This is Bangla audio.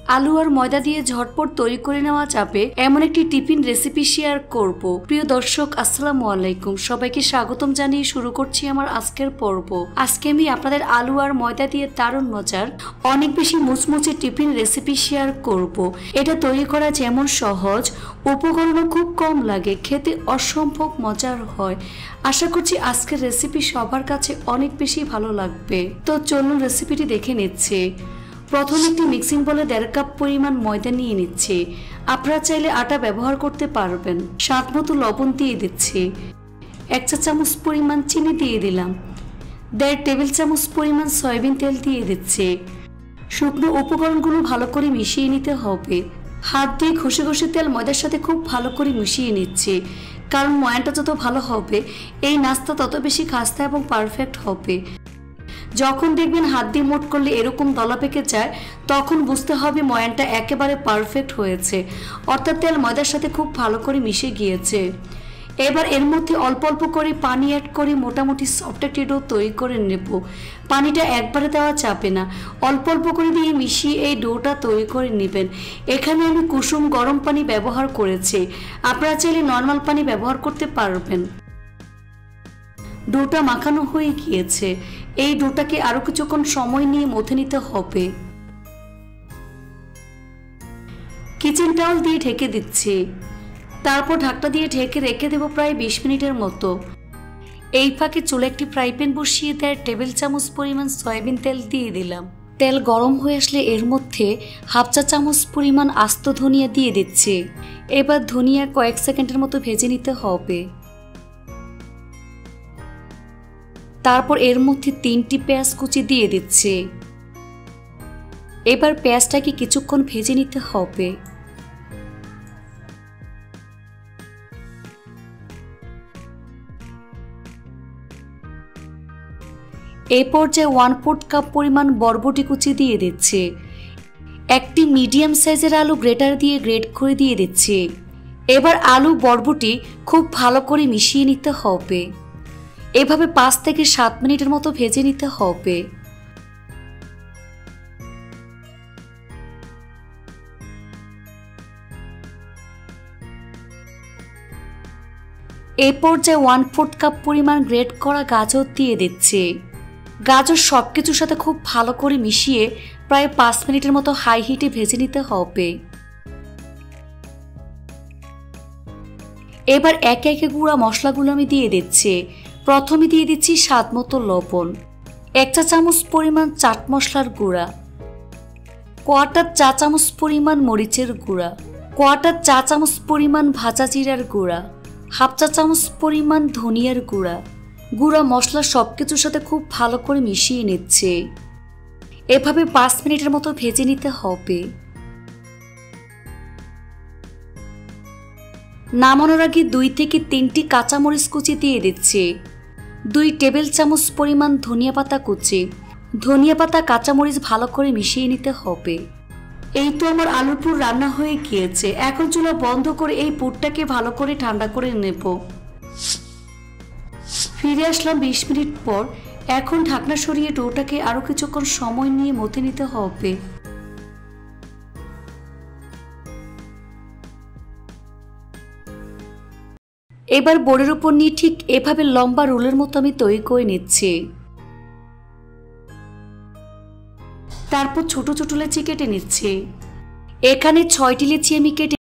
আলু আর ময়দা দিয়ে ঝটপট তৈরি করে নেওয়া যাবে এমন একটি টিফিন রেসিপি শেয়ার করব। প্রিয় দর্শক, আসসালামু আলাইকুম। সবাইকে স্বাগতম জানিয়ে শুরু করছি আমার আজকের পর্ব। আজকে আমি আপনাদের আলু আর ময়দা দিয়ে দারুণ মজার অনেক বেশি মুচমুচে টিফিন রেসিপি শেয়ার করব। এটা তৈরি করা যেমন সহজ, উপকরণও খুব কম লাগে, খেতে অসম্ভব মজার হয়। আশা করছি আজকের রেসিপি সবার কাছে অনেক বেশি ভালো লাগবে। তো চলুন রেসিপিটি দেখে নিচ্ছে। প্রথমে একটি মিক্সিং বলে 1.5 কাপ পরিমাণ ময়দা নিয়ে নিচ্ছি। আপনারা চাইলে আটা ব্যবহার করতে পারবেন। স্বাদ মতো লবণ দিয়ে দিচ্ছি। 1 চা চামচ পরিমাণ চিনি দিয়ে দিলাম। 1.5 টেবিল চামচ পরিমাণ সয়াবিন তেল দিয়ে দিচ্ছি। শুকনো উপকরণগুলো ভালো করে মিশিয়ে নিতে হবে। হাত দিয়ে ঘষে ঘষে তেল ময়দার সাথে খুব ভালো করে মিশিয়ে নিচ্ছি, কারণ ময়ানটা যত ভালো হবে এই নাস্তা তত বেশি খাস্তা এবং পারফেক্ট হবে। যখন দেখবেন হাত দিয়ে মোট করলে এরকম দলা পেকে যায়, তখন বুঝতে হবে ময়ানটা একেবারে পারফেক্ট হয়েছে, অর্থাৎ তেল ময়দার সাথে খুব ভালো করে মিশে গিয়েছে। এবার এর মধ্যে অল্প অল্প করে পানি অ্যাড করে মোটামুটি সফট একটি ডো তৈরি করে নেব। পানিটা একবারে দেওয়া যাবে না, অল্প অল্প করে দিয়ে মিশিয়ে এই ডোটা তৈরি করে নেবেন। এখানে আমি কুসুম গরম পানি ব্যবহার করেছি, আপনারা চাইলে নর্মাল পানি ব্যবহার করতে পারবেন। ডোটা মাখানো হয়ে গিয়েছে। এই ডোটাকে আরো কিছুক্ষণ সময় নিয়ে মথে নিতে হবে। কিচেন টাওয়াল দিয়ে ঢেকে দিচ্ছি। তারপর ঢাকনা দিয়ে ঢেকে রেখে দেব প্রায় 20 মিনিটের মতো। এই ফাঁকে চুলে একটি ফ্রাই প্যান বসিয়ে 1.5 টেবিল চামচ পরিমাণ সয়াবিন তেল দিয়ে দিলাম। তেল গরম হয়ে আসলে এর মধ্যে 1/2 চা চামচ পরিমাণ আস্ত ধনিয়া দিয়ে দিচ্ছি। এবার ধনিয়া কয়েক সেকেন্ডের মতো ভেজে নিতে হবে। তারপর এর মধ্যে 3টি পেঁয়াজ কুচি দিয়ে দিচ্ছি। এবার পেঁয়াজটাকে কিছুক্ষণ ভেজে নিতে হবে। এই পর্যায়ে 1/4 কাপ পরিমাণ বরবটি কুচি দিয়ে দিচ্ছি। একটি মিডিয়াম সাইজের আলু গ্রেটার দিয়ে গ্রেট করে দিয়ে দিচ্ছি। এবার আলু বরবটি খুব ভালো করে মিশিয়ে নিতে হবে। এভাবে 5 থেকে 7 মিনিটের মতো ভেজে নিতে হবে। এই পর্যায়ে 1/4 কাপ পরিমাণ গ্রেট করা গাজর দিয়ে দিচ্ছি। গাজর সবকিছুর সাথে খুব ভালো করে মিশিয়ে প্রায় 5 মিনিটের মতো হাই হিটে ভেজে নিতে হবে। এবার একে একে গুঁড়া মশলাগুলো আমি দিয়ে দিচ্ছি। প্রথমে দিয়ে দিচ্ছি স্বাদ মতো লবণ, 1 চা চামচ পরিমাণ চাট মশলার গুঁড়া, 1/4 চা চামচ পরিমাণ মরিচের গুঁড়া, 1/4 চা চামচ পরিমাণ ভাজা জিরার গুঁড়া, 1/2 চা চামচ পরিমাণ ধনিয়ার গুঁড়া। গুঁড়া মশলা সবকিছুর সাথে খুব ভালো করে মিশিয়ে নিচ্ছে। এভাবে 5 মিনিটের মতো ভেজে নিতে হবে। নামানোর আগে 2 থেকে 3টি কাঁচামরিচ কুচি দিয়ে দিচ্ছি। 2 টেবিল চামচ পরিমাণ ধনিয়া পাতা কুচি। ধনিয়া পাতা কাঁচামরিচ ভালো করে মিশিয়ে নিতে হবে। এই তো আমার আলুর পুর রান্না হয়ে গিয়েছে। এখন চুলা বন্ধ করে এই পুরটাকে ভালো করে ঠান্ডা করে নেব। ফিরে আসলাম 20 মিনিট পর। এখন ঢাকনা সরিয়ে ডোটাকে আরো কিছুক্ষণ সময় নিয়ে মথে নিতে হবে। এবার বোর্ডের উপর নিয়ে ঠিক এভাবে লম্বা রোলের মতো আমি তৈরি করে নিচ্ছি। তারপর ছোট ছোট লেচি কেটে নিচ্ছি। এখানে 6টি লেচি আমি কেটে